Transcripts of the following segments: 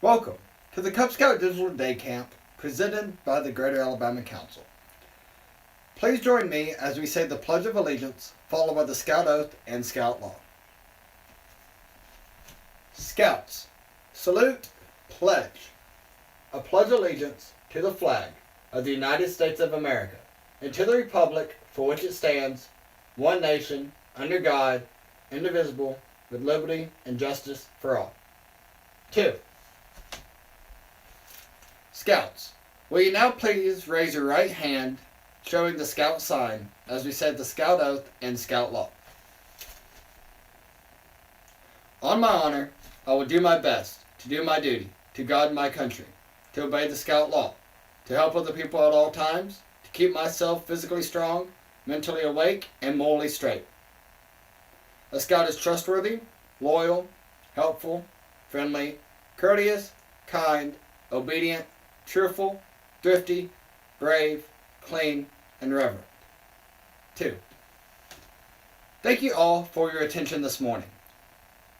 Welcome to the Cub Scout Digital Day Camp presented by the Greater Alabama Council. Please join me as we say the Pledge of Allegiance, followed by the Scout Oath and Scout Law. Scouts, salute, pledge. I pledge allegiance to the flag of the United States of America and to the republic for which it stands, one nation, under God, indivisible, with liberty and justice for all. 2. Scouts, will you now please raise your right hand, showing the Scout sign, as we said the Scout Oath and Scout Law. On my honor, I will do my best to do my duty, to God and my country, to obey the Scout Law, to help other people at all times, to keep myself physically strong, mentally awake, and morally straight. A Scout is trustworthy, loyal, helpful, friendly, courteous, kind, obedient, cheerful, thrifty, brave, clean, and reverent. 2. Thank you all for your attention this morning.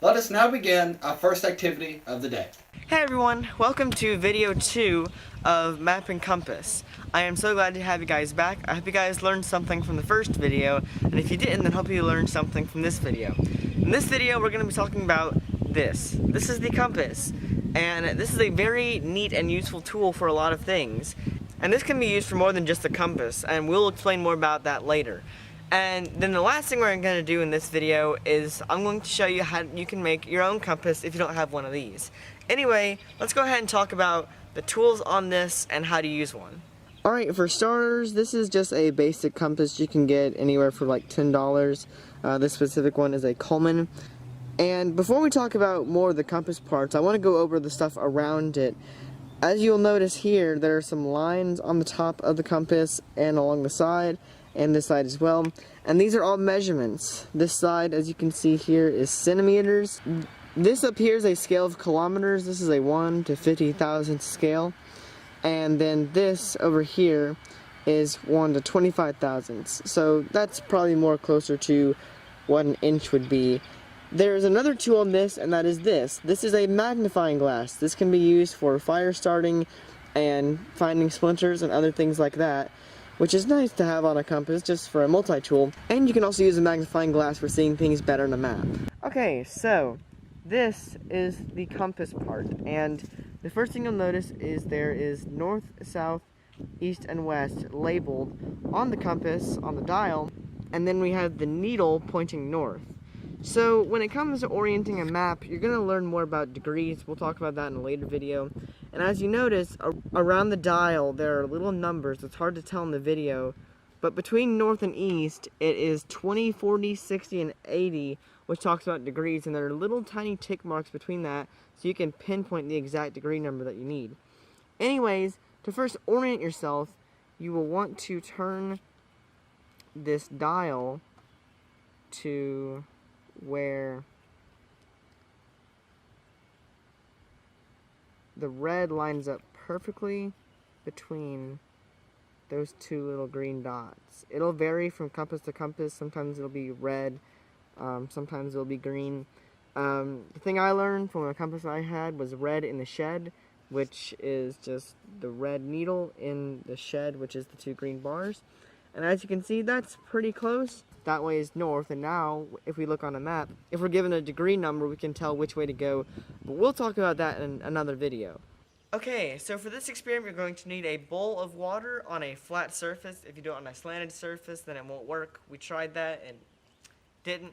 Let us now begin our first activity of the day. Hey everyone, welcome to video 2 of Map and Compass. I am so glad to have you guys back. I hope you guys learned something from the first video, and if you didn't, then hope you learned something from this video. In this video, we're going to be talking about this. This is the compass, and this is a very neat and useful tool for a lot of things. And this can be used for more than just a compass, and we'll explain more about that later. And then the last thing we're going to do in this video is I'm going to show you how you can make your own compass if you don't have one of these. Anyway, let's go ahead and talk about the tools on this and how to use one. Alright, for starters, this is just a basic compass you can get anywhere for like $10. This specific one is a Coleman. And before we talk about more of the compass parts, I want to go over the stuff around it. As you'll notice here, there are some lines on the top of the compass and along the side, and this side as well. And these are all measurements. This side, as you can see here, is centimeters. This up here is a scale of kilometers. This is a 1 to 50,000th scale. And then this over here is 1 to 25 thousandths. So that's probably more closer to what an inch would be. There's another tool on this, and that is this. This is a magnifying glass. This can be used for fire starting and finding splinters and other things like that, which is nice to have on a compass just for a multi-tool. And you can also use a magnifying glass for seeing things better on a map. Okay, so this is the compass part, and the first thing you'll notice is there is north, south, east, and west labeled on the compass, on the dial, and then we have the needle pointing north. So when it comes to orienting a map, you're going to learn more about degrees. We'll talk about that in a later video. And as you notice, around the dial there are little numbers. It's hard to tell in the video, but between north and east it is 20, 40, 60, and 80, which talks about degrees, and there are little tiny tick marks between that so you can pinpoint the exact degree number that you need. Anyways, to first orient yourself, you will want to turn this dial to where the red lines up perfectly between those two little green dots. It'll vary from compass to compass. Sometimes it'll be red, sometimes it'll be green. The thing I learned from a compass I had was red in the shed, which is just the red needle in the shed, which is the two green bars. And as you can see, that's pretty close. That way is north, and now, if we look on a map, if we're given a degree number, we can tell which way to go, but we'll talk about that in another video. Okay, so for this experiment, you're going to need a bowl of water on a flat surface. If you do it on a slanted surface, then it won't work. We tried that and didn't.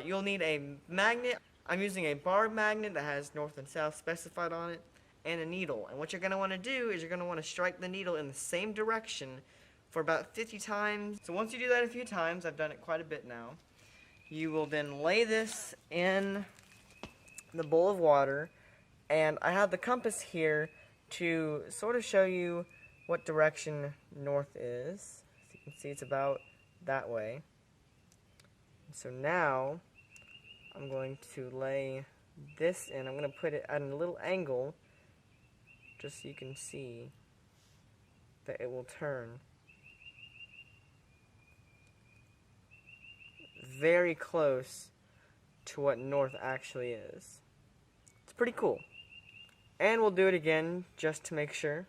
You'll need a magnet. I'm using a bar magnet that has north and south specified on it, and a needle. And what you're going to want to do is you're going to want to strike the needle in the same direction for about 50 times. So once you do that a few times, I've done it quite a bit now, you will then lay this in the bowl of water, and I have the compass here to sort of show you what direction north is. As you can see, it's about that way. So now I'm going to lay this in. I'm going to put it at a little angle just so you can see that it will turn very close to what north actually is. It's pretty cool. And we'll do it again just to make sure.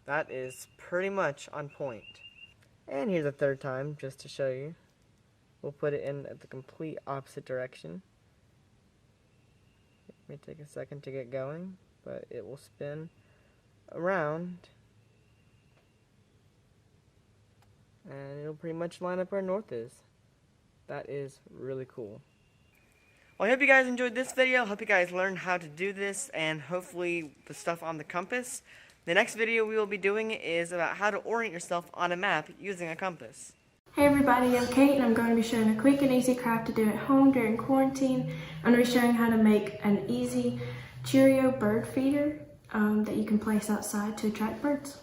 That is pretty much on point. And here's a third time just to show you. We'll put it in at the complete opposite direction. It may take a second to get going, but it will spin around. And it'll pretty much line up where north is. That is really cool. Well, I hope you guys enjoyed this video. I hope you guys learned how to do this and hopefully the stuff on the compass. The next video we will be doing is about how to orient yourself on a map using a compass. Hey everybody, I'm Kate and I'm going to be showing a quick and easy craft to do at home during quarantine. I'm going to be showing how to make an easy Cheerio bird feeder that you can place outside to attract birds.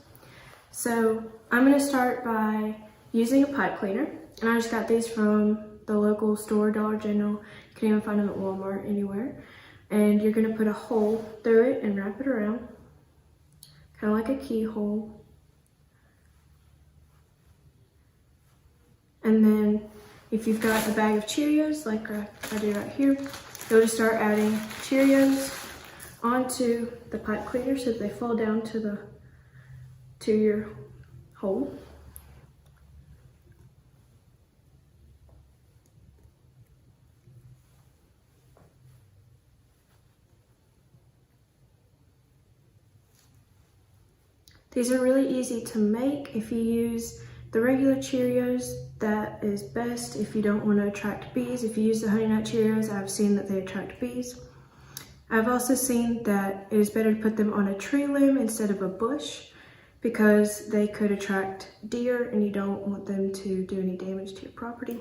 So I'm going to start by using a pipe cleaner, and I just got these from the local store, Dollar General. You can even find them at Walmart, anywhere. And you're going to put a hole through it and wrap it around, kind of like a keyhole. And then if you've got a bag of Cheerios, like I do right here, you'll just start adding Cheerios onto the pipe cleaner so that they fall down to your hole. These are really easy to make. If you use the regular Cheerios, that is best if you don't want to attract bees. If you use the Honey Nut Cheerios, I've seen that they attract bees. I've also seen that it is better to put them on a tree limb instead of a bush because they could attract deer and you don't want them to do any damage to your property.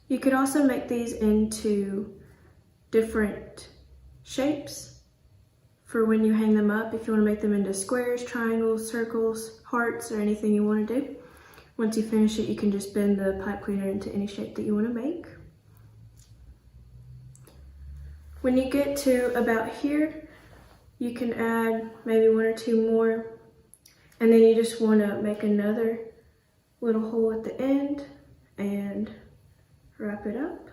You could also make these into different shapes for when you hang them up, if you want to make them into squares, triangles, circles, hearts, or anything you want to do. Once you finish it, you can just bend the pipe cleaner into any shape that you want to make. When you get to about here, you can add maybe one or two more, and then you just want to make another little hole at the end and wrap it up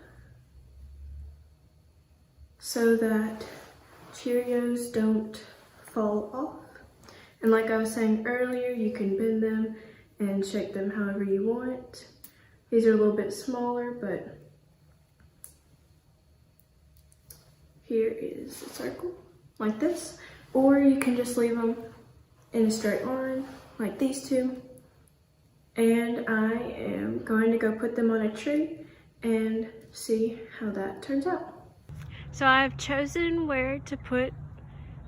so that Cheerios don't fall off. And like I was saying earlier, you can bend them and shape them however you want. These are a little bit smaller, but here is a circle like this. Or you can just leave them in a straight line like these two. And I am going to go put them on a tree and see how that turns out. So I've chosen where to put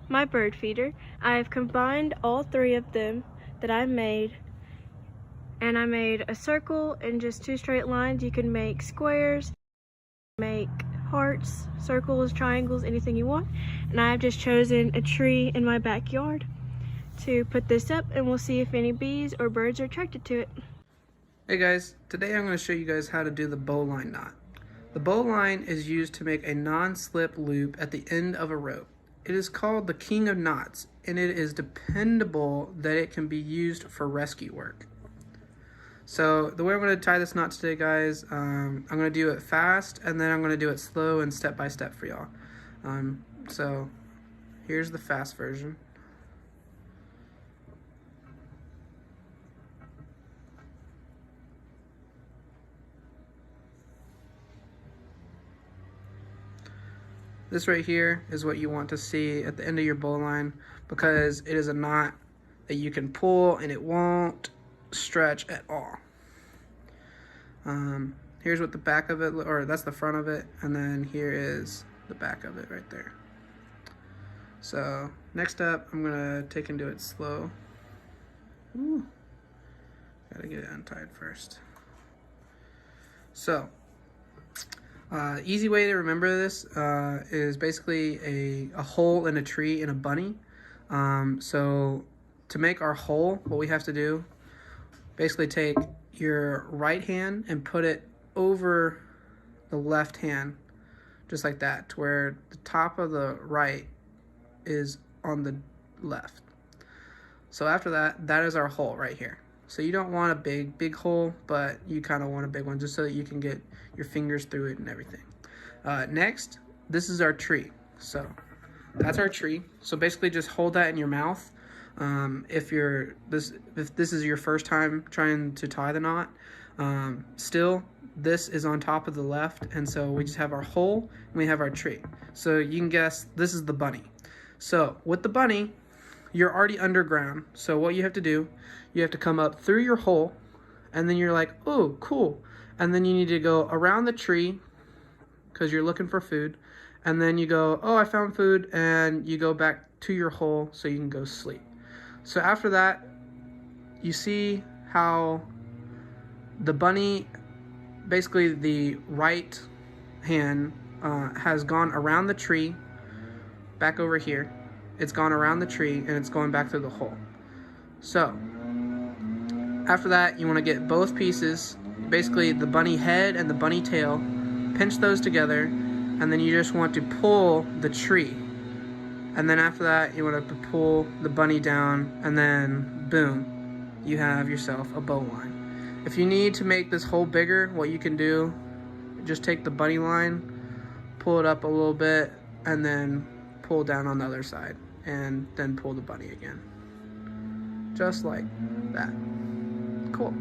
my bird feeder. I've combined all three of them that I made, and I made a circle and just two straight lines. You can make squares, make hearts, circles, triangles, anything you want. And I've just chosen a tree in my backyard to put this up, and we'll see if any bees or birds are attracted to it. Hey guys, today I'm going to show you guys how to do the bowline knot. The bowline is used to make a non-slip loop at the end of a rope. It is called the king of knots, and it is dependable that it can be used for rescue work. So the way I'm going to tie this knot today, guys, I'm going to do it fast, and then I'm going to do it slow and step by step for y'all. So here's the fast version. This right here is what you want to see at the end of your bowline, because it is a knot that you can pull and it won't stretch at all. Here's what the back of it, or that's the front of it, and then here is the back of it right there. So next up, I'm gonna take and do it slow. Ooh, gotta get it untied first. So easy way to remember this is basically a hole in a tree in a bunny. So to make our hole, what we have to do, basically take your right hand and put it over the left hand, just like that, to where the top of the right is on the left. So after that, that is our hole right here. So you don't want a big hole, but you kind of want a big one just so that you can get your fingers through it and everything. Next, this is our tree. So that's our tree. So basically just hold that in your mouth. If this is your first time trying to tie the knot, still this is on top of the left, and so we just have our hole and we have our tree. So you can guess this is the bunny. So with the bunny, you're already underground. So what you have to do, you have to come up through your hole, and then you're like, oh, cool. And then you need to go around the tree because you're looking for food. And then you go, oh, I found food, and you go back to your hole so you can go sleep. So after that, you see how the bunny, basically the right hand has gone around the tree, back over here. It's gone around the tree, and it's going back through the hole. So after that, you want to get both pieces, basically the bunny head and the bunny tail, pinch those together, and then you just want to pull the tree. And then after that, you want to pull the bunny down, and then boom, you have yourself a bowline. If you need to make this hole bigger, what you can do, just take the bunny line, pull it up a little bit, and then pull down on the other side, and then pull the bunny again. Just like that. Cool.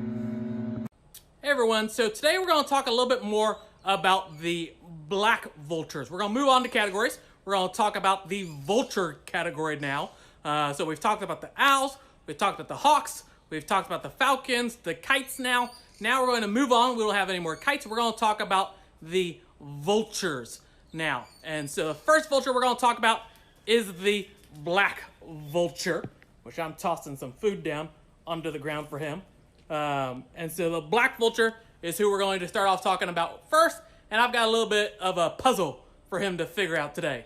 Hey everyone, so today we're going to talk a little bit more about the black vultures. We're going to move on to categories. We're going to talk about the vulture category now. So we've talked about the owls, we've talked about the hawks, we've talked about the falcons, the kites now. Now we're going to move on. We don't have any more kites. We're going to talk about the vultures now. And so the first vulture we're going to talk about is the black vulture, which I'm tossing some food down onto the ground for him. And so the black vulture is who we're going to start off talking about first. And I've got a little bit of a puzzle for him to figure out today.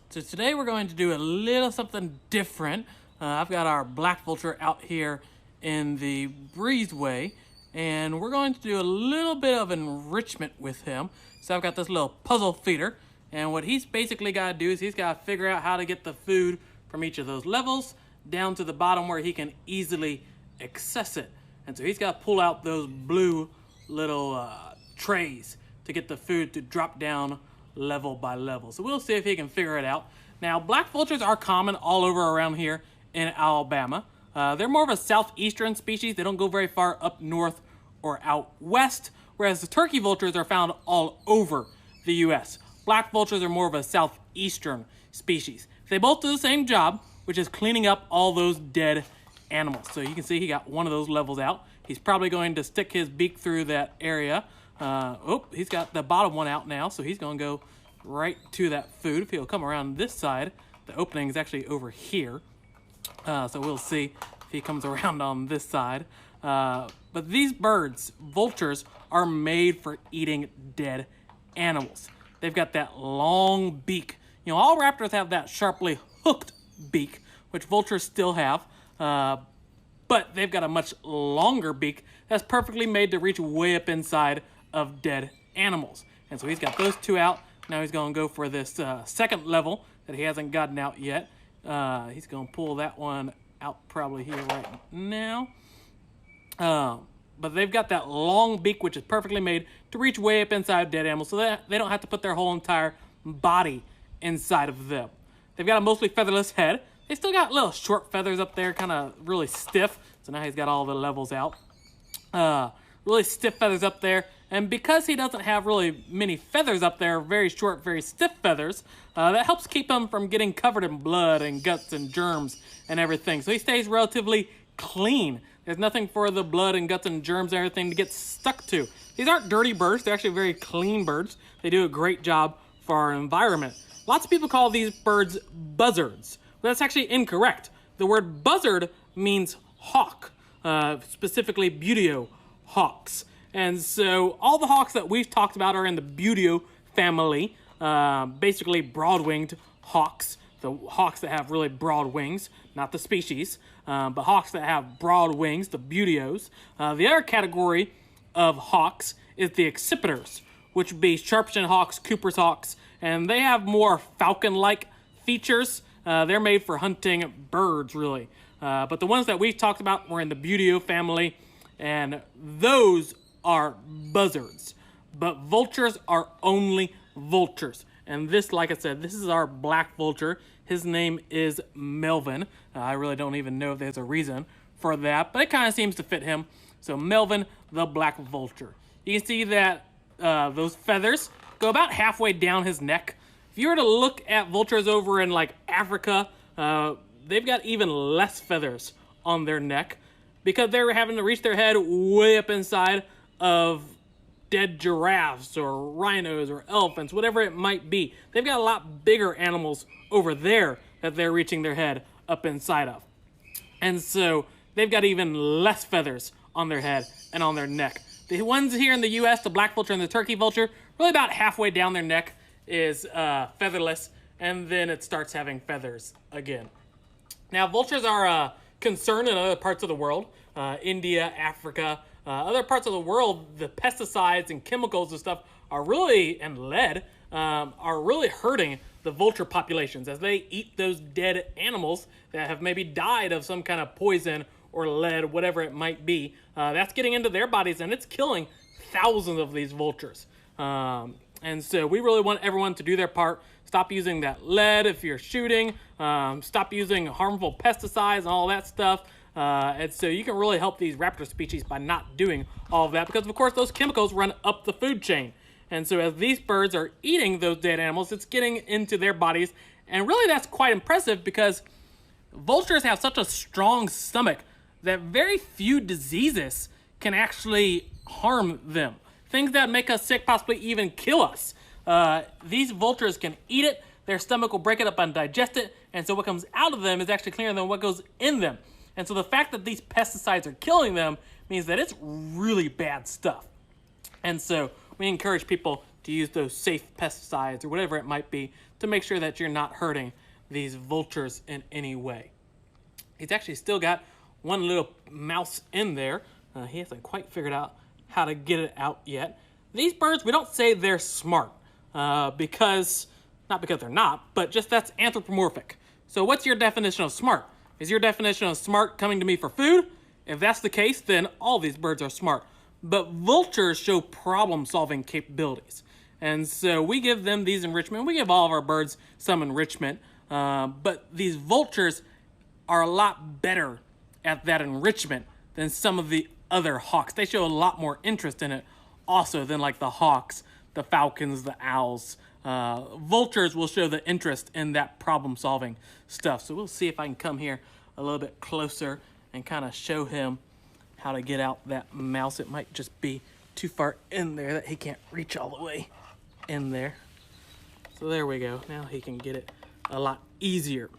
So today we're going to do a little something different. I've got our black vulture out here in the breezeway, and we're going to do a little bit of enrichment with him. So I've got this little puzzle feeder, and what he's basically got to do is he's got to figure out how to get the food from each of those levels down to the bottom where he can easily access it. And so he's got to pull out those blue little trays to get the food to drop down level by level. So we'll see if he can figure it out. Now, black vultures are common all over around here in Alabama. They're more of a southeastern species. They don't go very far up north or out west, whereas the turkey vultures are found all over the U.S. Black vultures are more of a southeastern species. They both do the same job, which is cleaning up all those dead animals. So you can see he got one of those levels out. He's probably going to stick his beak through that area. He's got the bottom one out now, so he's going to go right to that food. If he'll come around this side, the opening is actually over here. So we'll see if he comes around on this side. But these birds, vultures, are made for eating dead animals. They've got that long beak. You know, all raptors have that sharply hooked beak, which vultures still have. But they've got a much longer beak that's perfectly made to reach way up inside of dead animals. And so he's got those two out. Now he's going to go for this second level that he hasn't gotten out yet. He's going to pull that one out probably here right now. But they've got that long beak, which is perfectly made to reach way up inside dead animals, so that they don't have to put their whole entire body inside of them. They've got a mostly featherless head. They still got little short feathers up there, kind of really stiff. So now he's got all the levels out. Really stiff feathers up there. And because he doesn't have really many feathers up there, very short, very stiff feathers, that helps keep him from getting covered in blood and guts and germs and everything. So he stays relatively clean. There's nothing for the blood and guts and germs and everything to get stuck to. These aren't dirty birds. They're actually very clean birds. They do a great job for our environment. Lots of people call these birds buzzards. But that's actually incorrect. The word buzzard means hawk, specifically buteo hawks. And so all the hawks that we've talked about are in the buteo family, basically broad-winged hawks, the hawks that have really broad wings, not the species, but hawks that have broad wings, the buteos. The other category of hawks is the accipiters, which would be Sharpshin hawks, Cooper's hawks, and they have more falcon-like features They're made for hunting birds, really. But the ones that we've talked about were in the buteo family, and those are buzzards. But vultures are only vultures. And this, like I said, this is our black vulture. His name is Melvin. I really don't even know if there's a reason for that, but it kind of seems to fit him. So Melvin, the black vulture. You can see that those feathers go about halfway down his neck. If you were to look at vultures over in like Africa, they've got even less feathers on their neck because they're having to reach their head way up inside of dead giraffes or rhinos or elephants, whatever it might be. They've got a lot bigger animals over there that they're reaching their head up inside of. And so they've got even less feathers on their head and on their neck. The ones here in the US, the black vulture and the turkey vulture, really about halfway down their neck is featherless, and then it starts having feathers again. Now, vultures are a concern in other parts of the world, India, Africa, other parts of the world. The pesticides and chemicals and stuff are really, and lead, are really hurting the vulture populations as they eat those dead animals that have maybe died of some kind of poison or lead, whatever it might be. That's getting into their bodies, and it's killing thousands of these vultures. And so we really want everyone to do their part. Stop using that lead if you're shooting. Stop using harmful pesticides and all that stuff. And so you can really help these raptor species by not doing all of that, because of course those chemicals run up the food chain. And so as these birds are eating those dead animals, it's getting into their bodies. And really that's quite impressive because vultures have such a strong stomach that very few diseases can actually harm them. Things that make us sick, possibly even kill us. These vultures can eat it, their stomach will break it up and digest it, and so what comes out of them is actually cleaner than what goes in them. And so the fact that these pesticides are killing them means that it's really bad stuff. And so we encourage people to use those safe pesticides or whatever it might be to make sure that you're not hurting these vultures in any way. He's actually still got one little mouse in there. He hasn't quite figured out how to get it out yet. These birds, we don't say they're smart because, not because they're not, but just that's anthropomorphic. So what's your definition of smart? Is your definition of smart coming to me for food? If that's the case, then all these birds are smart. But vultures show problem-solving capabilities. And so we give them these enrichment. We give all of our birds some enrichment. But these vultures are a lot better at that enrichment than some of the other hawks. They show a lot more interest in it also than like the hawks, the falcons, the owls. Vultures will show the interest in that problem-solving stuff. So we'll see if I can come here a little bit closer and kind of show him how to get out that mouse. It might just be too far in there that he can't reach all the way in there. So there we go. Now he can get it a lot easier.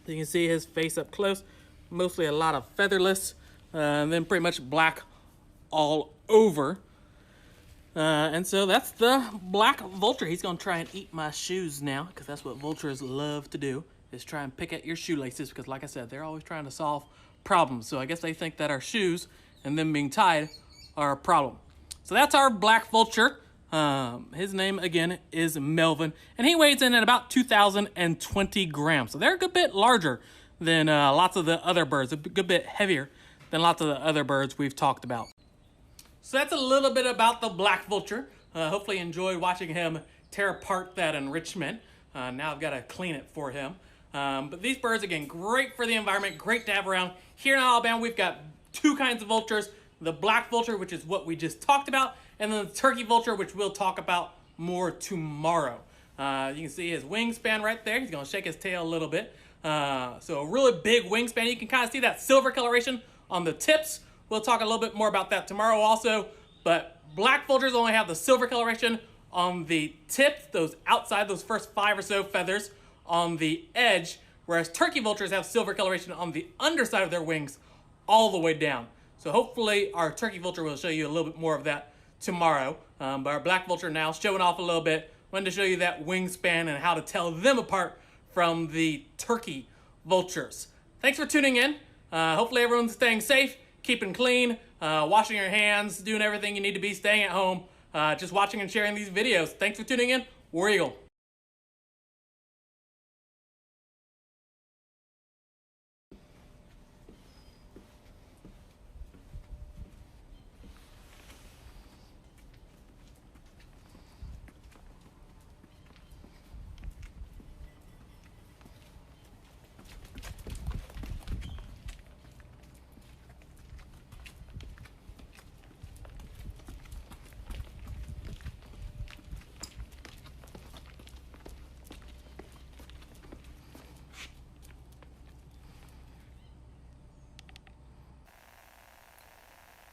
You can see his face up close, mostly a lot of featherless, and then pretty much black all over. And so that's the black vulture. He's gonna try and eat my shoes now, because that's what vultures love to do, is try and pick at your shoelaces, because like I said, they're always trying to solve problems. So I guess they think that our shoes and them being tied are a problem. So that's our black vulture. His name again is Melvin, and he weighs in at about 2,020 grams. So they're a good bit larger than lots of the other birds, a good bit heavier than lots of the other birds we've talked about. So that's a little bit about the black vulture. Hopefully you enjoyed watching him tear apart that enrichment. Now I've got to clean it for him. But these birds, again, great for the environment, great to have around. Here in Alabama, we've got two kinds of vultures. The black vulture, which is what we just talked about, and then the turkey vulture, which we'll talk about more tomorrow. You can see his wingspan right there. He's going to shake his tail a little bit. So a really big wingspan. You can kind of see that silver coloration on the tips. We'll talk a little bit more about that tomorrow also. But black vultures only have the silver coloration on the tips, those outside, those first 5 or so feathers on the edge, whereas turkey vultures have silver coloration on the underside of their wings all the way down. So hopefully our turkey vulture will show you a little bit more of that tomorrow. But our black vulture now showing off a little bit. Wanted to show you that wingspan and how to tell them apart from the turkey vultures. Thanks for tuning in. Hopefully everyone's staying safe, keeping clean, washing your hands, doing everything you need to be, staying at home, just watching and sharing these videos. Thanks for tuning in. War Eagle.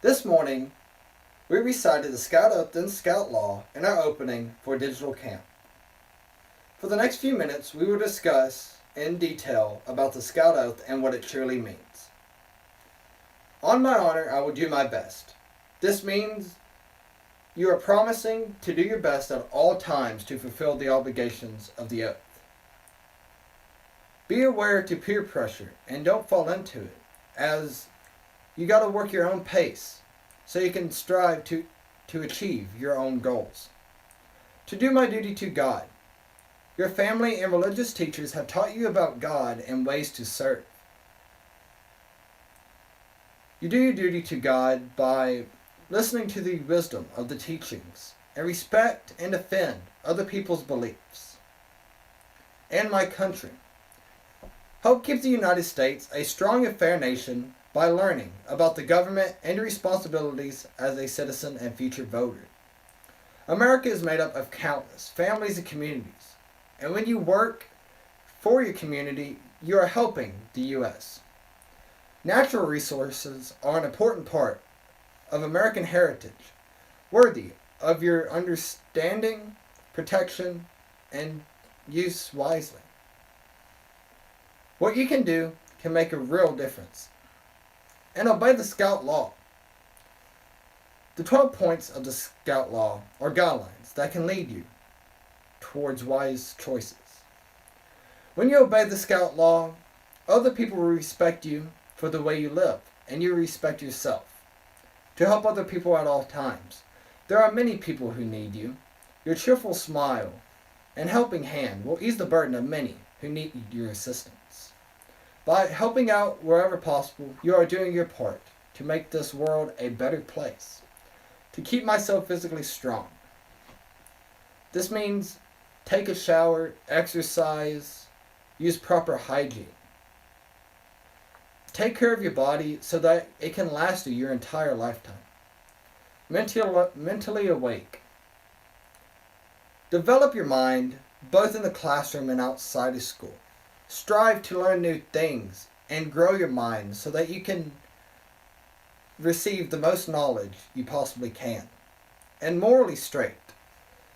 This morning, we recited the Scout Oath and Scout Law in our opening for Digital Camp. For the next few minutes, we will discuss in detail about the Scout Oath and what it truly means. On my honor, I will do my best. This means you are promising to do your best at all times to fulfill the obligations of the oath. Be aware to peer pressure and don't fall into it, as you got to work your own pace so you can strive to achieve your own goals. To do my duty to God. Your family and religious teachers have taught you about God and ways to serve. You do your duty to God by listening to the wisdom of the teachings and respect and defend other people's beliefs. And my country. Help keep the United States a strong and fair nation by learning about the government and your responsibilities as a citizen and future voter. America is made up of countless families and communities, and when you work for your community, you are helping the U.S. Natural resources are an important part of American heritage, worthy of your understanding, protection, and use wisely. What you can do can make a real difference. And obey the Scout Law. The 12 points of the Scout Law are guidelines that can lead you towards wise choices. When you obey the Scout Law, other people will respect you for the way you live, and you respect yourself. To help other people at all times. There are many people who need you. Your cheerful smile and helping hand will ease the burden of many who need your assistance. By helping out wherever possible, you are doing your part to make this world a better place. To keep myself physically strong. This means take a shower, exercise, use proper hygiene. Take care of your body so that it can last you your entire lifetime. Mentally awake. Develop your mind both in the classroom and outside of school. Strive to learn new things and grow your mind so that you can receive the most knowledge you possibly can. And morally straight.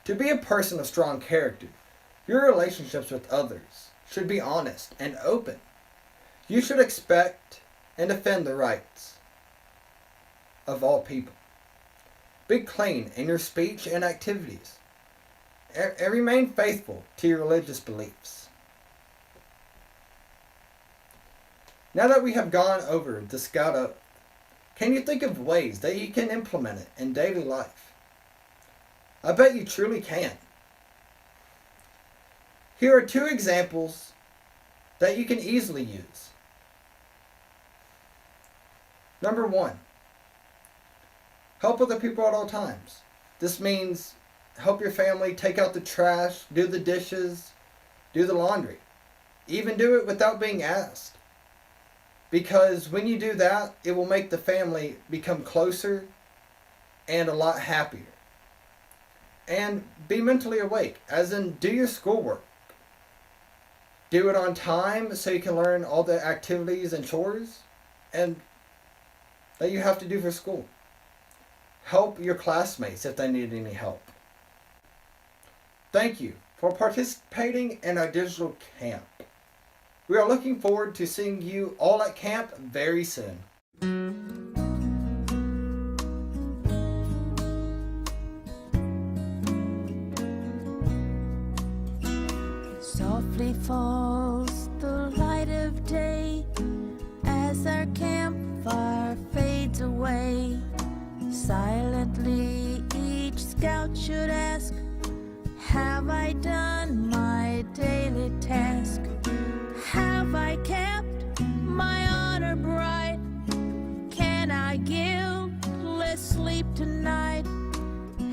To be a person of strong character, your relationships with others should be honest and open. You should expect and defend the rights of all people. Be clean in your speech and activities. And remain faithful to your religious beliefs. Now that we have gone over the Scout Oath, can you think of ways that you can implement it in daily life? I bet you truly can. Here are 2 examples that you can easily use. Number 1, help other people at all times. This means help your family take out the trash, do the dishes, do the laundry. Even do it without being asked. Because when you do that, it will make the family become closer and a lot happier. And be mentally awake, as in do your schoolwork. Do it on time so you can learn all the activities and chores and that you have to do for school. Help your classmates if they need any help. Thank you for participating in our digital camp. We are looking forward to seeing you all at camp very soon. Softly falls the light of day as our campfire fades away. Silently each scout should ask, have I done my daily task? Have I kept my honor bright? Can I guiltless sleep tonight?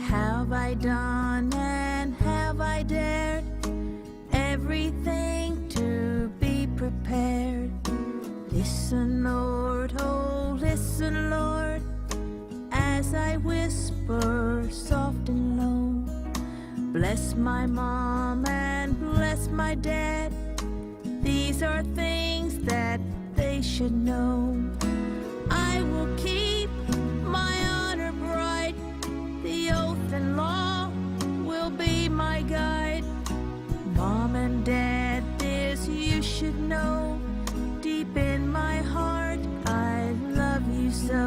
Have I done and have I dared everything to be prepared? Listen, Lord, oh listen, Lord, as I whisper soft and low. Bless my mom and bless my dad. These are things that they should know. I will keep my life-in-law will be my guide. Mom and Dad, this you should know. Deep in my heart, I love you so.